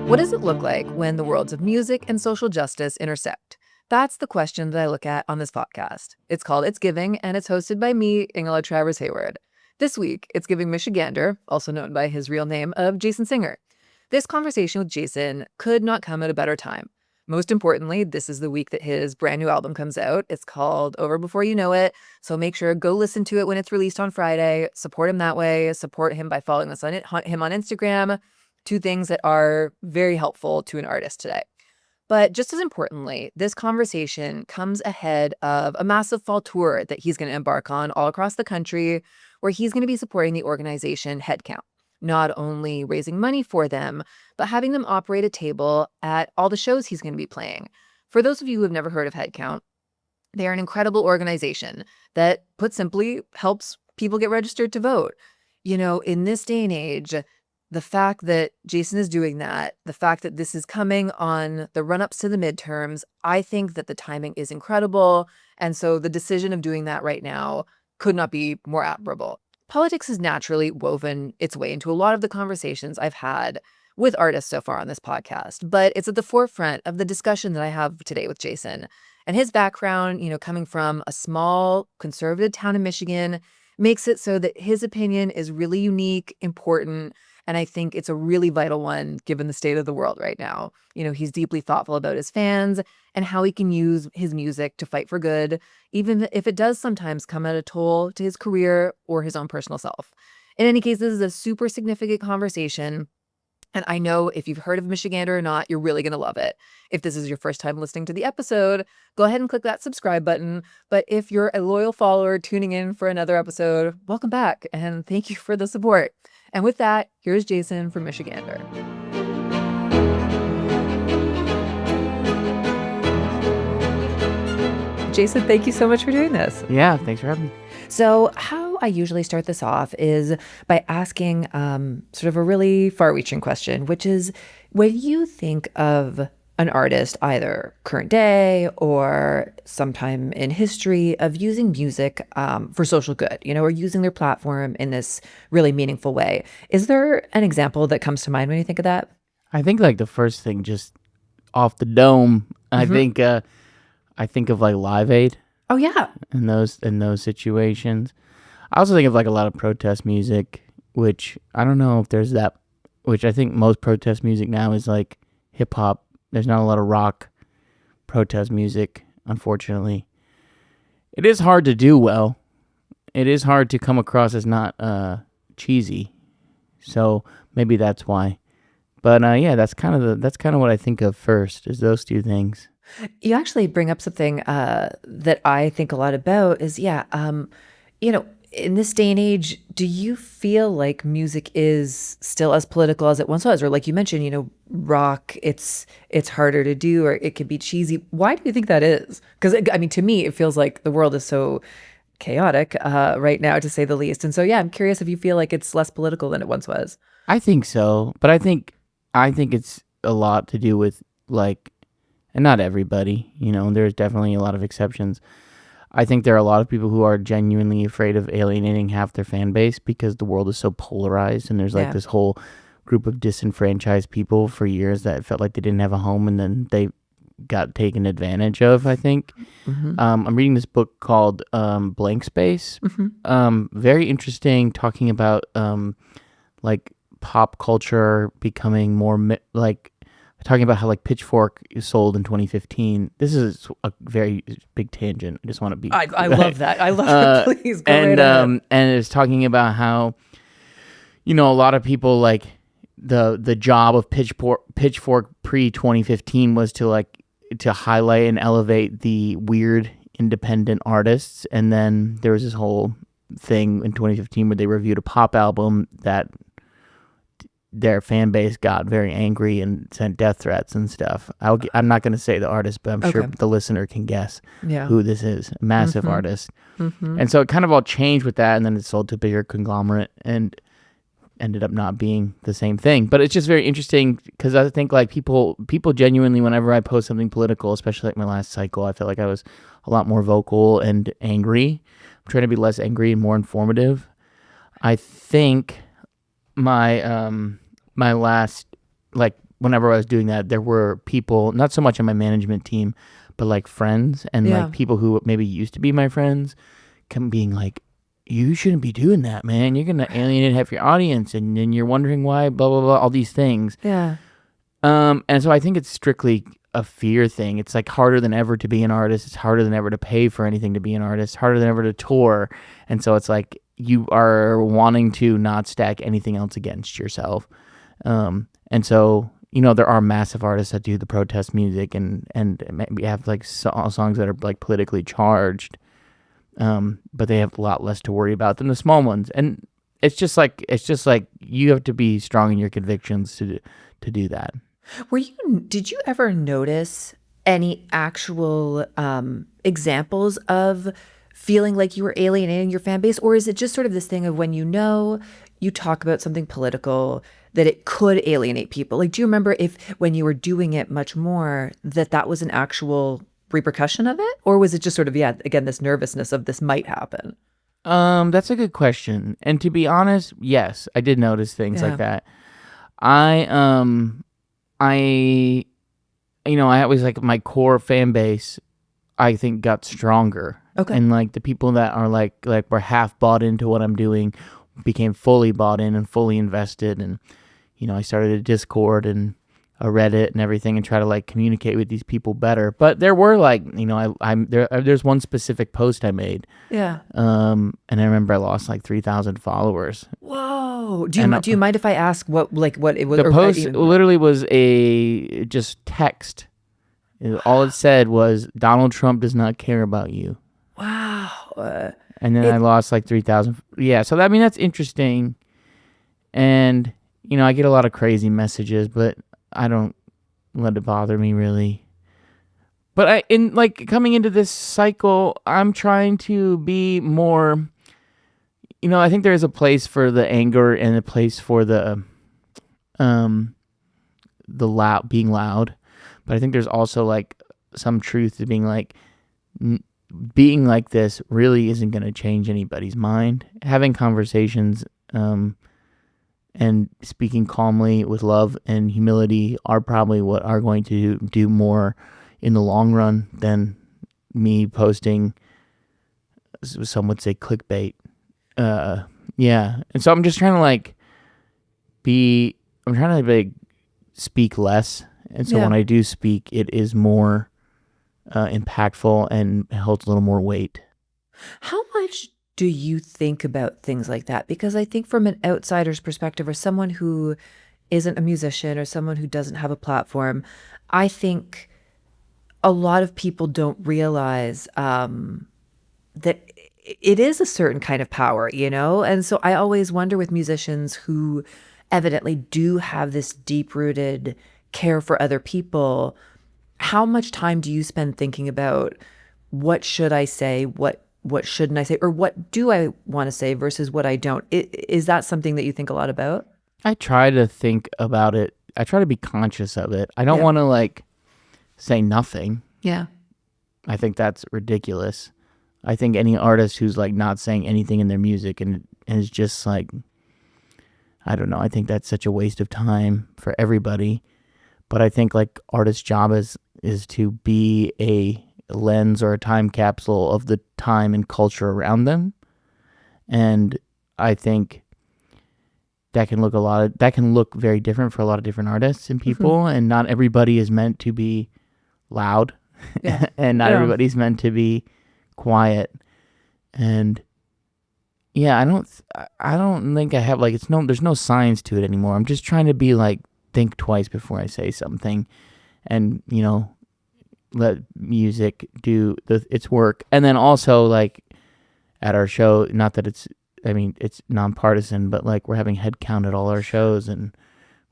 What does it look like when the worlds of music and social justice intersect? That's the question that I look at on this podcast. It's called It's Giving, and it's hosted by me, Ingela Travers-Hayward. This week, it's giving Michigander, also known by his real name of Jason Singer. This conversation with Jason could not come at a better time. Most importantly, this is the week that his brand new album comes out. It's called Over Before You Know It, so make sure go listen to it when it's released on Friday. Support him that way. Support him by following him on Instagram. Two things that are very helpful to an artist today. But just as importantly, this conversation comes ahead of a massive fall tour that he's going to embark on all across the country, where he's going to be supporting the organization HeadCount, not only raising money for them, but having them operate a table at all the shows he's going to be playing. For those of you who have never heard of HeadCount, they are an incredible organization that, put simply, helps people get registered to vote. You know, in this day and age, the fact that Jason is doing that, the fact that this is coming on the run-ups to the midterms, I think that the timing is incredible. And so the decision of doing that right now could not be more admirable. Politics has naturally woven its way into a lot of the conversations I've had with artists so far on this podcast, but it's at the forefront of the discussion that I have today with Jason. And his background, coming from a small conservative town in Michigan, makes it so that his opinion is really unique, important, and I think it's a really vital one given the state of the world right now. He's deeply thoughtful about his fans and how he can use his music to fight for good, even if it does sometimes come at a toll to his career or his own personal self. In any case, this is a super significant conversation. And I know if you've heard of Michigander or not, you're really going to love it. If this is your first time listening to the episode, go ahead and click that subscribe button. But if you're a loyal follower tuning in for another episode, welcome back and thank you for the support. And with that, here's Jason from Michigander. Jason, thank you so much for doing this. Yeah, thanks for having me. So how I usually start this off is by asking sort of a really far-reaching question, which is when you think of an artist, either current day or sometime in history, of using music for social good, or using their platform in this really meaningful way. Is there an example that comes to mind when you think of that? I think like the first thing, just off the dome, I think of like Live Aid. Oh yeah. In those situations. I also think of like a lot of protest music, which I don't know if there's that, which I think most protest music now is like hip hop. There's not a lot of rock protest music, unfortunately. It is hard to do well. It is hard to come across as not cheesy. So maybe that's why. But yeah, that's kind of what I think of first, is those two things. You actually bring up something that I think a lot about is, in this day and age, do you feel like music is still as political as it once was? Or like you mentioned, rock, it's harder to do, or it could be cheesy. Why do you think that is? Because, to me, it feels like the world is so chaotic right now, to say the least. And so, yeah, I'm curious if you feel like it's less political than it once was. I think so. But I think it's a lot to do with, like, and not everybody, there's definitely a lot of exceptions. I think there are a lot of people who are genuinely afraid of alienating half their fan base because the world is so polarized, and there's like this whole group of disenfranchised people for years that felt like they didn't have a home, and then they got taken advantage of, I think. I'm reading this book called Blank Space. Very interesting, talking about like pop culture becoming more talking about how like Pitchfork is sold in 2015. This is a very big tangent. I just want to be. I love that. I love it. Please go right ahead. And it's talking about how, a lot of people, like the job of Pitchfork pre 2015 was to highlight and elevate the weird independent artists. And then there was this whole thing in 2015 where they reviewed a pop album that their fan base got very angry and sent death threats and stuff. I'm not going to say the artist, but I'm sure the listener can guess who this is. A massive artist. And so it kind of all changed with that, and then it sold to a bigger conglomerate and ended up not being the same thing. But it's just very interesting because I think like people genuinely, whenever I post something political, especially like my last cycle, I felt like I was a lot more vocal and angry. I'm trying to be less angry and more informative. I think my my last like whenever I was doing that, there were people, not so much on my management team, but like friends and like people who maybe used to be my friends, being like, you shouldn't be doing that, man. You're gonna alienate half your audience, and then you're wondering why, blah blah blah, all these things. Yeah. And so I think it's strictly a fear thing. It's like harder than ever to be an artist. It's harder than ever to pay for anything to be an artist. Harder than ever to tour. And so it's like you are wanting to not stack anything else against yourself. And so, you know, there are massive artists that do the protest music and maybe have like songs that are like politically charged. But they have a lot less to worry about than the small ones. And it's just like you have to be strong in your convictions to do that. Did you ever notice any actual examples of feeling like you were alienating your fan base? Or is it just sort of this thing of when you talk about something political, that it could alienate people? Like, do you remember when you were doing it much more, that was an actual repercussion of it? Or was it just sort of, again, this nervousness of this might happen? That's a good question. And to be honest, yes, I did notice things like that. I always like my core fan base, I think got stronger. Okay. And like the people that are like were half bought into what I'm doing became fully bought in and fully invested. And, you know, I started a Discord and a Reddit and everything and try to like communicate with these people better. But there were like, you know, there's one specific post I made. Yeah. And I remember I lost like 3,000 followers. Whoa. Do you mind if I ask what it was? The post literally was a just text. All it said was, Donald Trump does not care about you. Wow. And then I lost like 3,000. Yeah. So I mean, that's interesting. And, you know, I get a lot of crazy messages, but I don't let it bother me really. But in coming into this cycle, I'm trying to be more, you know, I think there is a place for the anger and a place for the loud, being loud. But I think there's also like some truth to being like, being like this really isn't going to change anybody's mind. Having conversations, and speaking calmly with love and humility are probably what are going to do more in the long run than me posting, some would say, clickbait. Yeah. And so I'm just trying to speak less. And so when I do speak, it is more impactful and holds a little more weight. How much do you think about things like that? Because I think from an outsider's perspective, or someone who isn't a musician or someone who doesn't have a platform, I think a lot of people don't realize that it is a certain kind of power, you know? And so I always wonder with musicians who evidently do have this deep-rooted care for other people, how much time do you spend thinking about what should I say, what shouldn't I say, or what do I want to say versus what I don't? Is that something that you think a lot about? I try to think about it. I try to be conscious of it. I don't want to say nothing. Yeah. I think that's ridiculous. I think any artist who's not saying anything in their music and is just I don't know. I think that's such a waste of time for everybody. But I think artist's job is to be a lens or a time capsule of the time and culture around them. And I think that can look very different for a lot of different artists and people, and not everybody is meant to be loud. Yeah. And not everybody's meant to be quiet. And I don't think I have there's no science to it anymore. I'm just trying to be think twice before I say something, and let music do its work. And then also at our show, not that it's nonpartisan, but we're having HeadCount at all our shows, and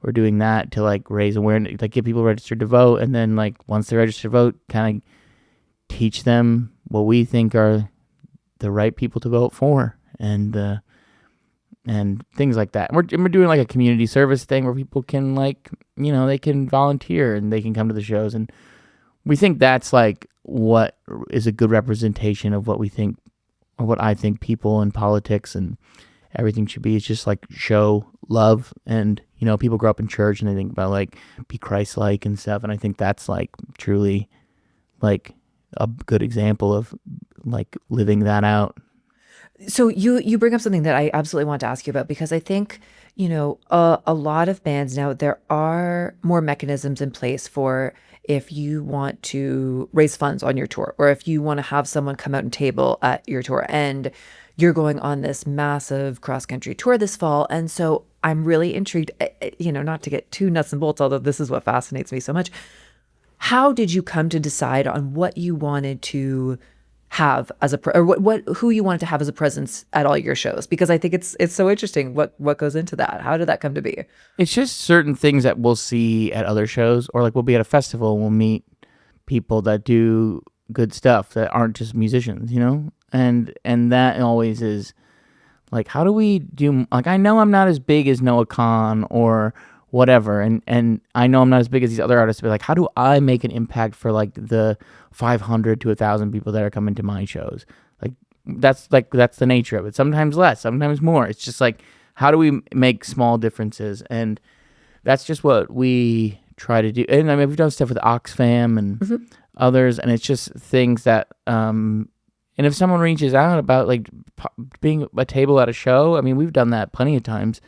we're doing that to raise awareness, get people registered to vote, and then once they register to vote, kind of teach them what we think are the right people to vote for, and things like that. We're doing a community service thing where people can they can volunteer and they can come to the shows, and we think that's what is a good representation of what we think, or what I think people in politics and everything should be. It's just show love and people grow up in church and they think about like be Christ-like and stuff. And I think that's like truly like a good example of like living that out. So you bring up something that I absolutely want to ask you about, because I think, a lot of bands now, there are more mechanisms in place for if you want to raise funds on your tour, or if you want to have someone come out and table at your tour, and you're going on this massive cross-country tour this fall. And so I'm really intrigued, not to get too nuts and bolts, although this is what fascinates me so much. How did you come to decide on what you wanted to have as who you wanted to have as a presence at all your shows? Because I think it's so interesting what goes into that. How did that come to be? It's just certain things that we'll see at other shows, or like we'll be at a festival and we'll meet people that do good stuff that aren't just musicians, and that always is like, how do we do, like, I know I'm not as big as Noah Kahn or whatever, and I know I'm not as big as these other artists, but like, how do I make an impact for like the 500 to 1,000 people that are coming to my shows? That's the nature of it. Sometimes less, sometimes more. It's just like, how do we make small differences? And that's just what we try to do. And I mean, we've done stuff with Oxfam and others, and it's just things that and if someone reaches out about like being a table at a show, I mean, we've done that plenty of times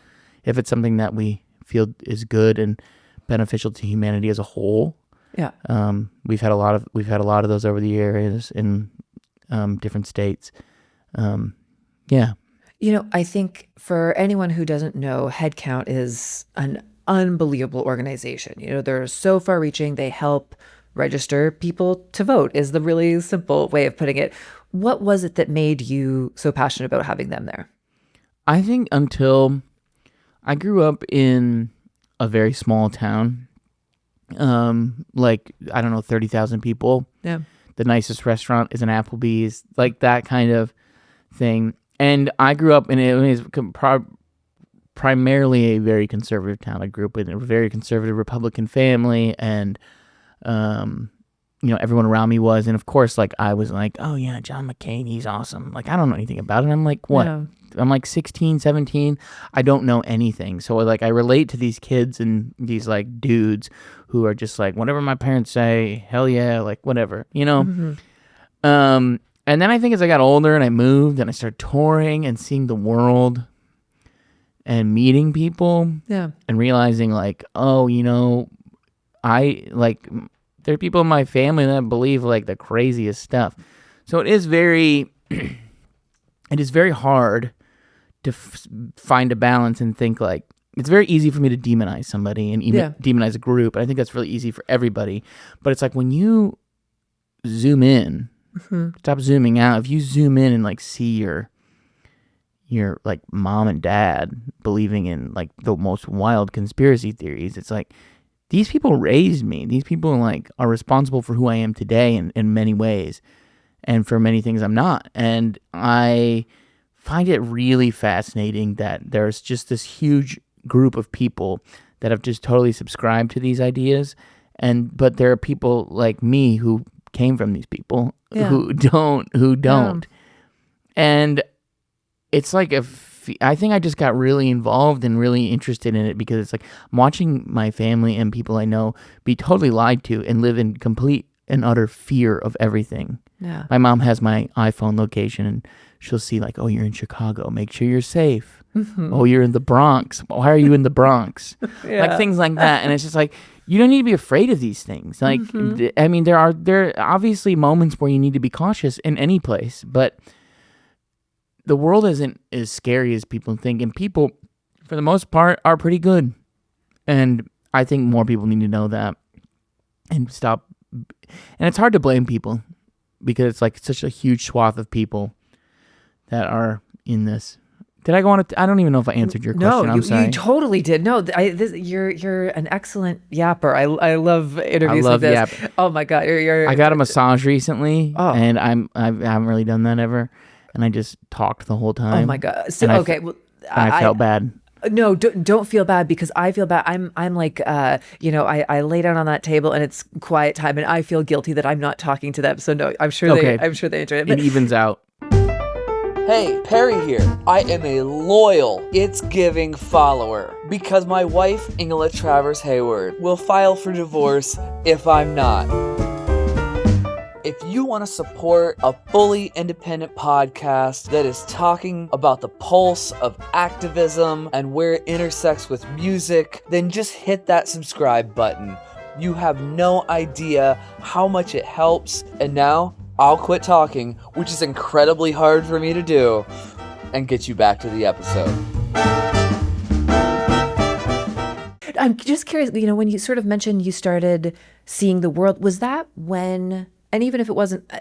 if it's something that we feel is good and beneficial to humanity as a whole. Yeah. We've had a lot of those over the years in different states. Yeah. I think for anyone who doesn't know, HeadCount is an unbelievable organization. They're so far reaching. They help register people to vote, is the really simple way of putting it. What was it that made you so passionate about having them there? I think until I grew up in a very small town, like, I don't know, 30,000 people. Yeah. The nicest restaurant is an Applebee's, like that kind of thing. And I grew up in it was primarily a very conservative town. I grew up in a very conservative Republican family, and everyone around me was, and of course, like, I was like, oh yeah, John McCain, he's awesome. Like, I don't know anything about it. I'm like, what? Yeah. I'm like 16, 17. I don't know anything. So like, I relate to these kids and these like dudes who are just like, whatever my parents say, hell yeah, like whatever, And then I think as I got older and I moved and I started touring and seeing the world and meeting people, yeah, and realizing like, I like, there are people in my family that believe like the craziest stuff. So it is very hard to find a balance and think like, it's very easy for me to demonize somebody and demonize a group. And I think that's really easy for everybody. But it's like when you zoom in, stop zooming out. If you zoom in and like see your like mom and dad believing in like the most wild conspiracy theories, it's like, these people raised me. These people like are responsible for who I am today in many ways, and for many things I'm not. And I find it really fascinating that there's just this huge group of people that have just totally subscribed to these ideas, but there are people like me who came from these people who don't. Yeah. And it's like I think I just got really involved and really interested in it because it's like I'm watching my family and people I know be totally lied to and live in complete and utter fear of everything. Yeah. My mom has my iPhone location and she'll see like, oh, you're in Chicago. Make sure you're safe. Oh, you're in the Bronx. Why are you in the Bronx? Like things like that. And it's just like, you don't need to be afraid of these things. Like, I mean, there are obviously moments where you need to be cautious in any place, but the world isn't as scary as people think, and people, for the most part, are pretty good. And I think more people need to know that and stop. And it's hard to blame people because it's like such a huge swath of people that are in this. Did I go on? I don't even know if I answered your question. No, I'm sorry. You totally did. No, you're an excellent yapper. I love interviews like this. Yap. Oh my God, I got a massage recently, and I haven't really done that ever. And I just talked the whole time. Oh my God. So, I felt bad. No, don't feel bad, because I feel bad. I'm like, I lay down on that table and it's quiet time and I feel guilty that I'm not talking to them. So no, I'm sure they enjoy it. It evens out. Hey, Perry here. I am a loyal It's Giving follower because my wife, Ingela Travers-Hayward, will file for divorce if I'm not. If you want to support a fully independent podcast that is talking about the pulse of activism and where it intersects with music, then just hit that subscribe button. You have no idea how much it helps. And now, I'll quit talking, which is incredibly hard for me to do, and get you back to the episode. I'm just curious, when you sort of mentioned you started seeing the world, was that when, and even if it wasn't,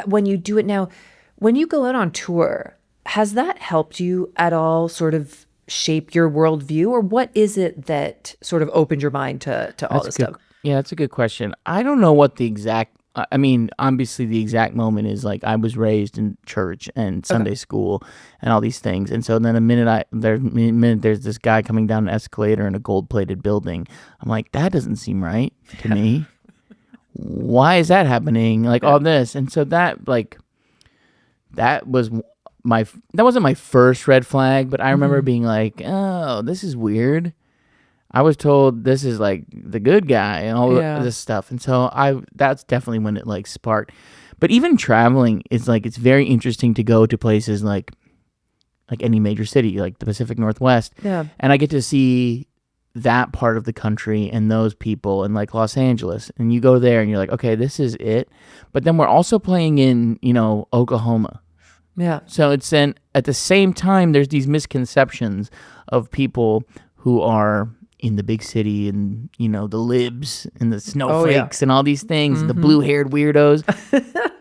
when you do it now, when you go out on tour, has that helped you at all sort of shape your worldview? Or what is it that sort of opened your mind to all this stuff? Yeah, that's a good question. I don't know what the exact, obviously the exact moment is like I was raised in church and Sunday school and all these things. And so then the minute there's this guy coming down an escalator in a gold-plated building, I'm like, that doesn't seem right to me. Why is that happening? Like all this. And so that wasn't my first red flag, but I remember being like, oh, this is weird. I was told this is like the good guy and all this stuff. And so that's definitely when it like sparked. But even traveling is like, it's very interesting to go to places like any major city, like the Pacific Northwest. Yeah. And I get to see that part of the country and those people and like Los Angeles. And you go there and you're like, okay, this is it. But then we're also playing in, Oklahoma. Yeah. So it's then at the same time, there's these misconceptions of people who are in the big city and, the libs and the snowflakes and all these things, the blue-haired weirdos.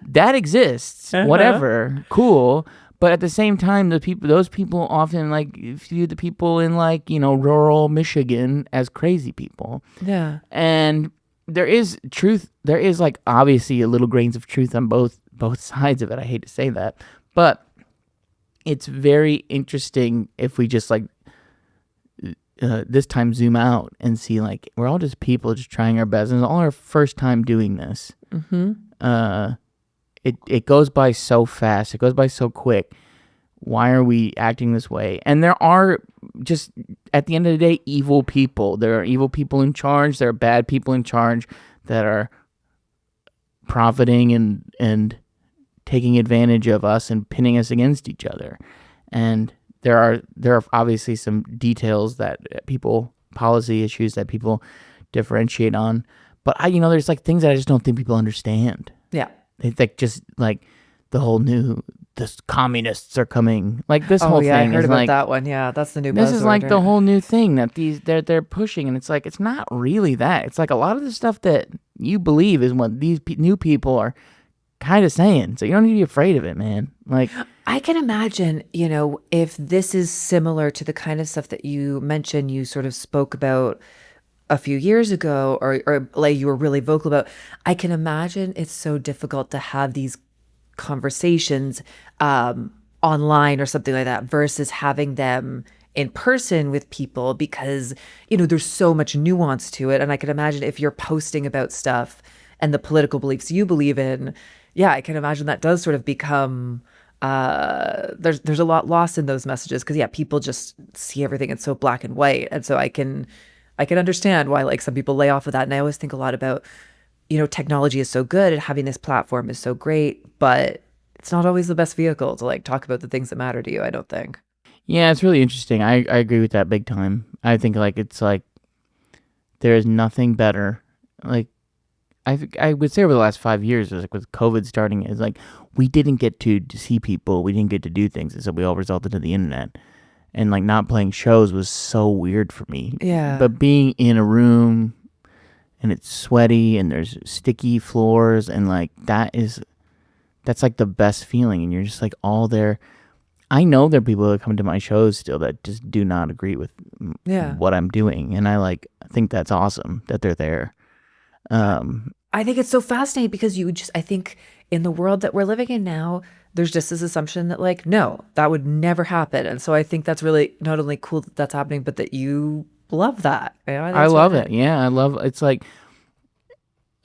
That exists, whatever, cool. But at the same time, those people often like view the people in like, rural Michigan as crazy people. Yeah. And there is truth. There is like obviously a little grains of truth on both sides of it. I hate to say that, but it's very interesting if we just like, this time zoom out and see like we're all just people just trying our best, and it's all our first time doing this. It goes by so fast, it goes by so quick. Why are we acting this way? And there are just at the end of the day evil people. There are evil people in charge, there are bad people in charge that are profiting and taking advantage of us and pinning us against each other. And there are obviously some details that policy issues that people differentiate on, but there's like things that I just don't think people understand. Yeah, it's like just like the whole the communists are coming, like this whole thing. I heard about like, that one. Yeah, that's the new. This buzzword, is like right? the whole new thing that they're pushing, and it's like it's not really that. It's like a lot of the stuff that you believe is what these new people are kind of saying, so you don't need to be afraid of it, man. Like I can imagine, if this is similar to the kind of stuff that you mentioned, you sort of spoke about a few years ago, or like you were really vocal about. I can imagine it's so difficult to have these conversations online or something like that versus having them in person with people, because there's so much nuance to it. And I can imagine if you're posting about stuff and the political beliefs you believe in, yeah, I can imagine that does sort of become there's a lot lost in those messages, because people just see everything in so black and white. And so I can understand why like some people lay off of that. And I always think a lot about technology is so good and having this platform is so great, but it's not always the best vehicle to like talk about the things that matter to you, I don't think. Yeah, it's really interesting. I agree with that big time. I think like it's like there is nothing better. Like I would say over the last 5 years, like with COVID starting, is like we didn't get to see people, we didn't get to do things, and so we all resulted to the internet. And like not playing shows was so weird for me. Yeah. But being in a room and it's sweaty and there's sticky floors and like that's like the best feeling, and you're just like all there. I know there are people that come to my shows still that just do not agree with what I'm doing, and I think that's awesome that they're there. I think it's so fascinating because I think in the world that we're living in now, there's just this assumption that like, no, that would never happen. And so I think that's really not only cool that that's happening, but that you love that. I love it. Yeah, I love it's like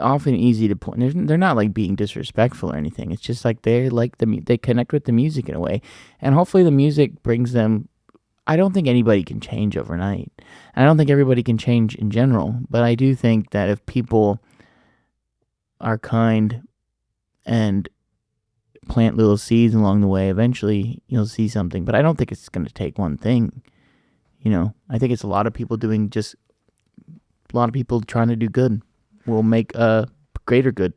often easy to point. They're not like being disrespectful or anything. It's just like they like they connect with the music in a way, and hopefully the music brings them. I don't think anybody can change overnight. I don't think everybody can change in general, but I do think that if people are kind and plant little seeds along the way, eventually you'll see something. But I don't think it's going to take one thing. I think it's a lot of people trying to do good will make a greater good.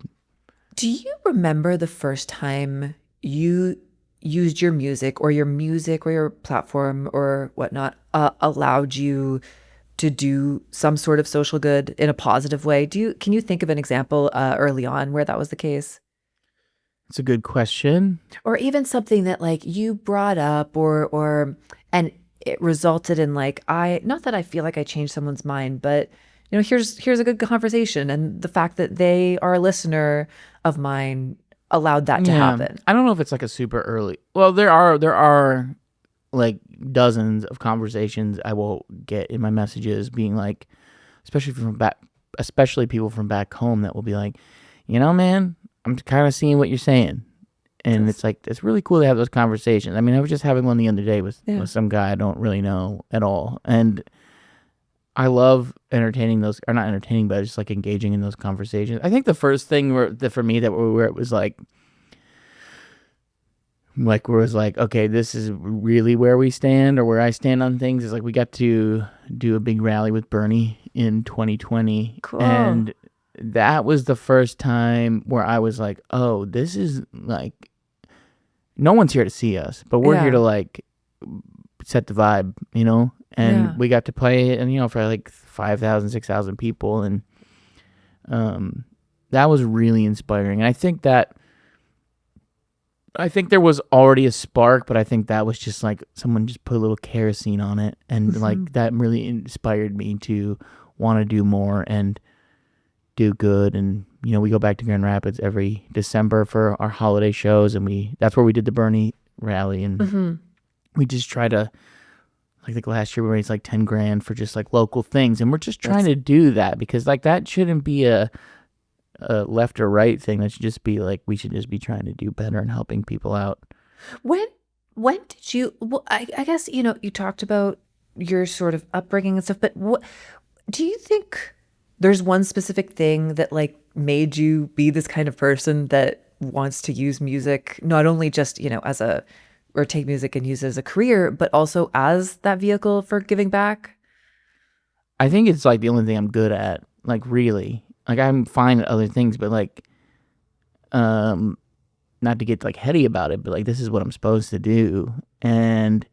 Do you remember the first time you used your music or your platform or whatnot allowed you to do some sort of social good in a positive way? Can you think of an example early on where that was the case? It's a good question. Or even something that like you brought up and it resulted in like, not that I feel like I changed someone's mind, but here's a good conversation, and the fact that they are a listener of mine allowed that to happen. I don't know if it's like a super early. Well, there are like dozens of conversations I will get in my messages being like, especially people from back home that will be like, man, I'm kind of seeing what you're saying. And it's like, it's really cool to have those conversations. I mean, I was just having one the other day with some guy I don't really know at all. And I love entertaining those, or not entertaining, but just like engaging in those conversations. I think the first thing for me where it was like, where it was like, okay, this is really where we stand or where I stand on things, is like we got to do a big rally with Bernie in 2020. Cool. And that was the first time where I was like, oh, this is like, no one's here to see us, but we're here to like set the vibe, and we got to play it, and for like 5,000, 6,000 people, and that was really inspiring. And I think there was already a spark, but I think that was just like someone just put a little kerosene on it, and like that really inspired me to want to do more and do good. And we go back to Grand Rapids every December for our holiday shows, and that's where we did the Bernie rally, and we just try to, like last year we raised like 10 grand for just like local things, and we're just trying to do that because like that shouldn't be a left or right thing. That should just be like, we should just be trying to do better and helping people out. When did you, well, I guess, you talked about your sort of upbringing and stuff, but what do you think there's one specific thing that like made you be this kind of person that wants to use music, not only just, or take music and use it as a career, but also as that vehicle for giving back? I think it's like the only thing I'm good at, like really. Like I'm fine at other things, but like, not to get like heady about it, but like this is what I'm supposed to do. And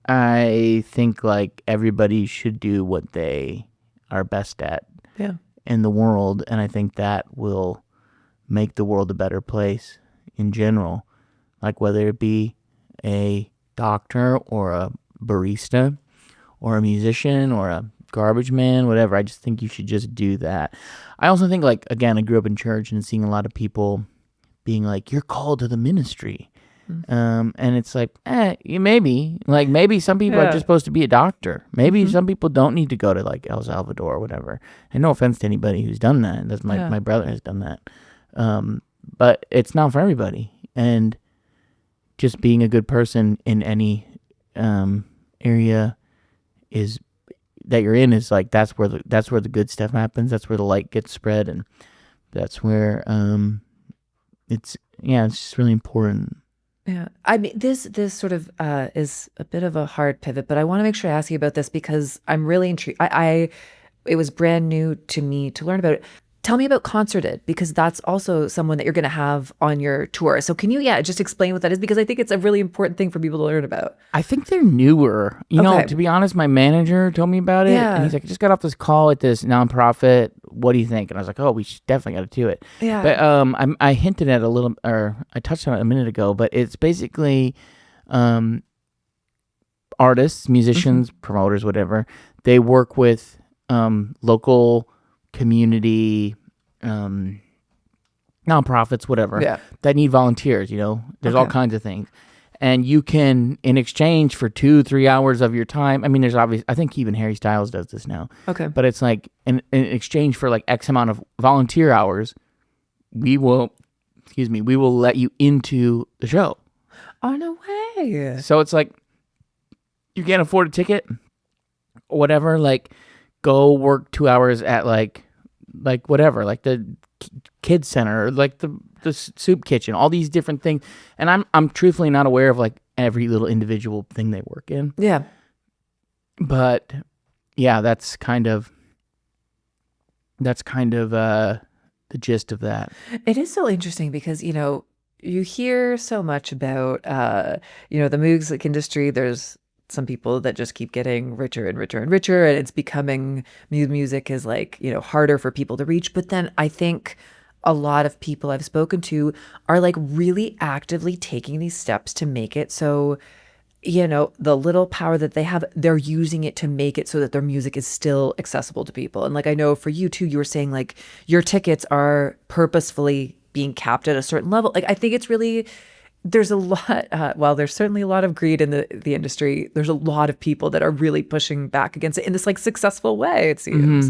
I think like everybody should do what they are best at in the world, and I think that will make the world a better place in general. Like whether it be a doctor or a barista or a musician or a garbage man, whatever. I just think you should just do that. I also think like, again, I grew up in church and seeing a lot of people being like, you're called to the ministry. And it's like, maybe some people are just supposed to be a doctor. Maybe some people don't need to go to like El Salvador or whatever. And no offense to anybody who's done that. That's my brother has done that. But it's not for everybody. And just being a good person in any area is that you're in is like, that's where the good stuff happens. That's where the light gets spread, and that's where it's just really important. Yeah. I mean, this sort of is a bit of a hard pivot, but I want to make sure I ask you about this because I'm really intrigued. It was brand new to me to learn about it. Tell me about Concerted, because that's also someone that you're going to have on your tour. So can you, just explain what that is? Because I think it's a really important thing for people to learn about. I think they're newer. You know, to be honest, my manager told me about it. Yeah. And he's like, I just got off this call at this nonprofit. What do you think? And I was like, oh, we definitely got to do it. Yeah. But I hinted at a little, or I touched on it a minute ago, but it's basically artists, musicians, promoters, whatever. They work with local community nonprofits, whatever, that need volunteers. There's all kinds of things, And you can, in exchange for 2-3 hours of your time, I mean, there's obvious, I think even Harry Styles does this now. Okay. But it's like, in exchange for like X amount of volunteer hours, we will let you into the show. Oh, no way. So it's like, you can't afford a ticket or whatever, like, go work 2 hours at like whatever, like the kids center, or like the soup kitchen, all these different things. And I'm truthfully not aware of like every little individual thing they work in. Yeah. But yeah, that's kind of the gist of that. It is so interesting because, you hear so much about, the music industry. There's some people that just keep getting richer and richer and richer, and it's becoming, music is like, harder for people to reach. But then I think a lot of people I've spoken to are like really actively taking these steps to make it so, the little power that they have, they're using it to make it so that their music is still accessible to people. And like, I know for you too, you were saying like your tickets are purposefully being capped at a certain level. Like, I think it's really, there's a lot, there's certainly a lot of greed in the industry. There's a lot of people that are really pushing back against it in this like successful way, it seems.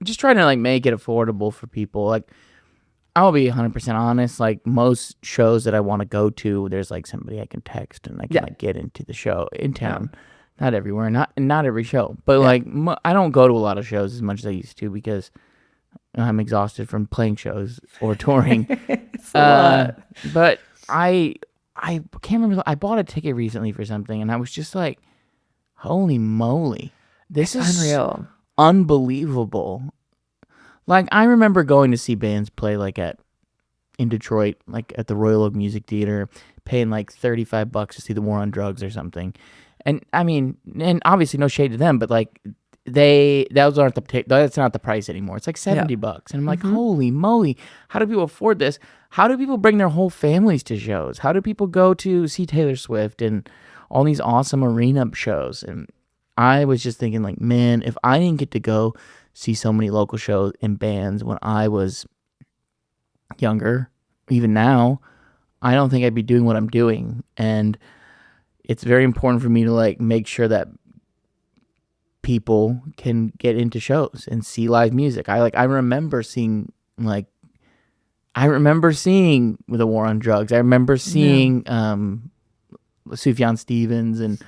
Just trying to like make it affordable for people. Like, I'll be 100% honest. Like, most shows that I want to go to, there's like somebody I can text and I can like get into the show in town. Not everywhere, not every show, but like I don't go to a lot of shows as much as I used to because I'm exhausted from playing shows or touring. It's a lot. But I can't remember. I bought a ticket recently for something, and I was just like, "Holy moly, this is Unreal, unbelievable!" Like, I remember going to see bands play in Detroit, like at the Royal Oak Music Theater, paying like $35 to see the War on Drugs or something. And I mean, and obviously no shade to them, but like that's not the price anymore. It's like $70, and I'm like, holy moly, how do people afford this? How do people bring their whole families to shows? How do people go to see Taylor Swift and all these awesome arena shows? And I was just thinking, like, man, if I didn't get to go see so many local shows and bands when I was younger, even now, I don't think I'd be doing what I'm doing. And it's very important for me to like make sure that people can get into shows and see live music. I remember seeing the War on Drugs. I remember seeing Sufjan Stevens, and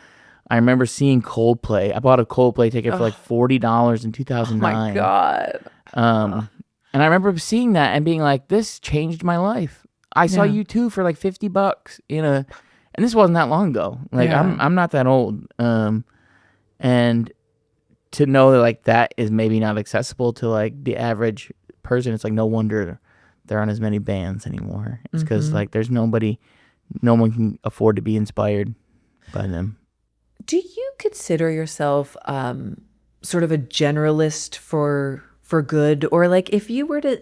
I remember seeing Coldplay. I bought a Coldplay ticket for like $40 in 2009. Oh my God. And I remember seeing that and being like, this changed my life. I saw U2 for like $50 and this wasn't that long ago. Like, I'm not that old. And to know that like that is maybe not accessible to like the average person, it's like no wonder there aren't as many bands anymore. It's because like there's no one can afford to be inspired by them. Do you consider yourself sort of a generalist for good? Or like, if you were to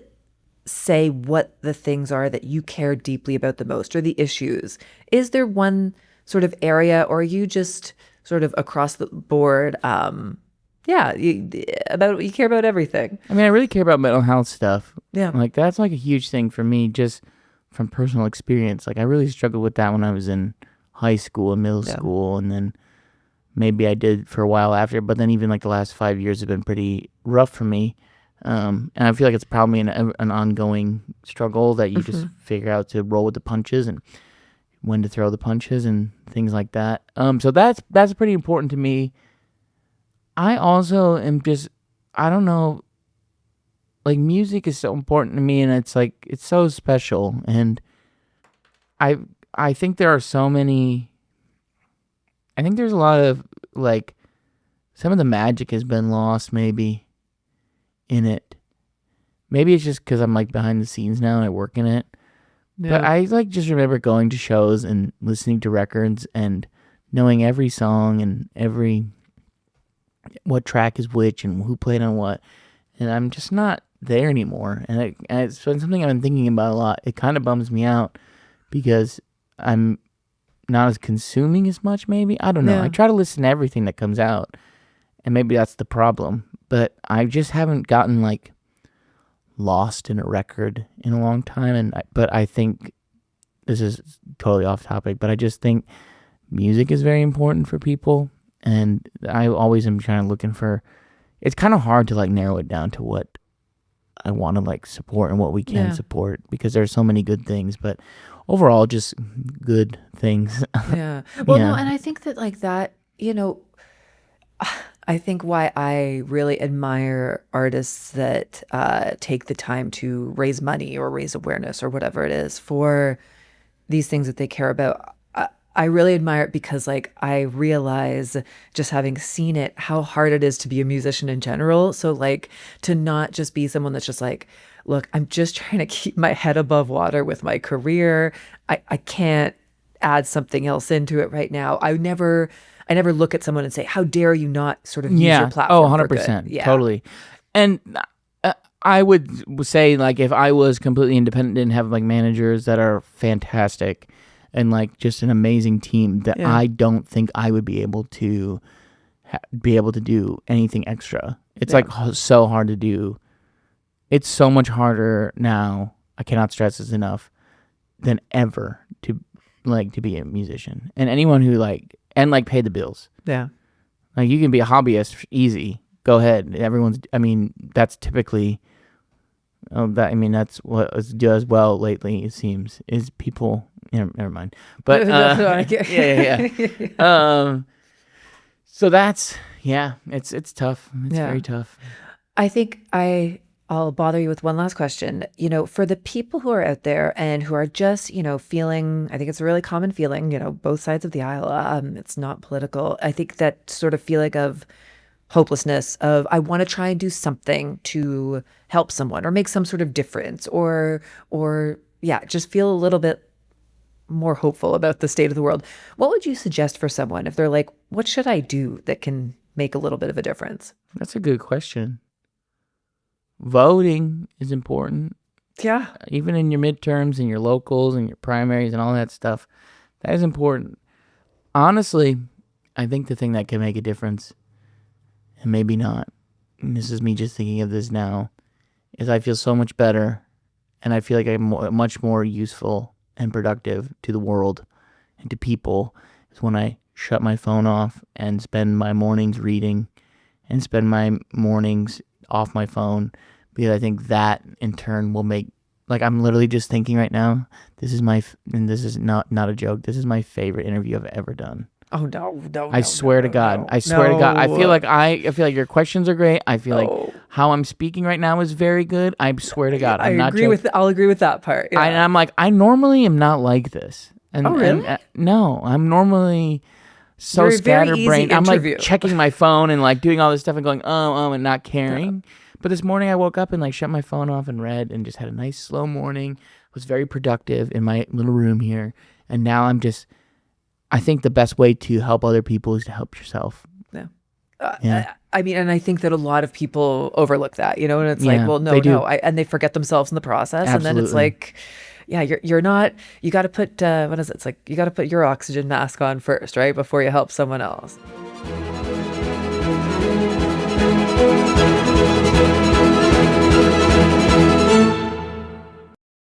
say what the things are that you care deeply about the most, or the issues, is there one sort of area, or are you just sort of across the board? You care about everything. I mean, I really care about mental health stuff. Yeah. Like, that's like a huge thing for me, just from personal experience. Like, I really struggled with that when I was in high school and middle school, and then maybe I did for a while after, but then even like the last 5 years have been pretty rough for me. And I feel like it's probably an ongoing struggle that you just figure out to roll with the punches and when to throw the punches and things like that. So that's pretty important to me. I also am just, I don't know, like, music is so important to me, and it's like, it's so special. And I think there are so many, I think there's a lot of like, some of the magic has been lost maybe in it. Maybe it's just because I'm like behind the scenes now and I work in it. Yeah. But I like just remember going to shows and listening to records and knowing every song and what track is which and who played on what. And I'm just not there anymore. And it's been something I've been thinking about a lot. It kind of bums me out because I'm not as consuming as much, maybe. I don't know. Yeah. I try to listen to everything that comes out, and maybe that's the problem. But I just haven't gotten like lost in a record in a long time. But I think this is totally off topic, but I just think music is very important for people, and I always am trying to looking for. It's kind of hard to like narrow it down to what I want to like support and what we can support, because there's so many good things, but overall just good things. Yeah. Well, no, and I think that like that, I think why I really admire artists that take the time to raise money or raise awareness or whatever it is for these things that they care about. I really admire it because like I realize, just having seen it, how hard it is to be a musician in general. So like to not just be someone that's just like, look, I'm just trying to keep my head above water with my career. I can't add something else into it right now. I never look at someone and say, how dare you not sort of use your platform. 100%. Yeah. Totally. And I would say like if I was completely independent and have like managers that are fantastic and like just an amazing team, that I don't think I would be able to do anything extra. It's like so hard to do. It's so much harder now. I cannot stress this enough, than ever to be a musician, and anyone who pay the bills. Yeah. Like you can be a hobbyist easy. Go ahead. That's typically that's what does well lately, it seems, is people, never mind. But so that's it's tough. It's very tough. I think I'll bother you with one last question. For the people who are out there and who are just, feeling, I think it's a really common feeling, both sides of the aisle. It's not political. I think that sort of feeling of hopelessness of, I want to try and do something to help someone or make some sort of difference or just feel a little bit more hopeful about the state of the world. What would you suggest for someone if they're like, what should I do that can make a little bit of a difference? That's a good question. Voting is important. Yeah. Even in your midterms and your locals and your primaries and all that stuff, that is important. Honestly, I think the thing that can make a difference, and maybe not, and this is me just thinking of this now, is I feel so much better, and I feel like I'm much more useful and productive to the world and to people is when I shut my phone off and spend my mornings reading and spend my mornings off my phone, because I think that in turn will make, like, I'm literally just thinking right now, this is not a joke, this is my favorite interview I've ever done. Oh no! I swear to God. I swear to God. I feel like your questions are great. I feel like how I'm speaking right now is very good. I swear to God. I'll agree with that part. Yeah. And I'm like, I normally am not like this. And, no, I'm normally so scatterbrained. I'm like checking my phone and like doing all this stuff and going, and not caring. But this morning I woke up and like shut my phone off and read and just had a nice slow morning. Was very productive in my little room here. And now I think the best way to help other people is to help yourself. Yeah. And I think that a lot of people overlook that, and it's like, well, no, and they forget themselves in the process. Absolutely. And then it's like, you're not, you got to put, what is it? It's like, you got to put your oxygen mask on first, right? Before you help someone else.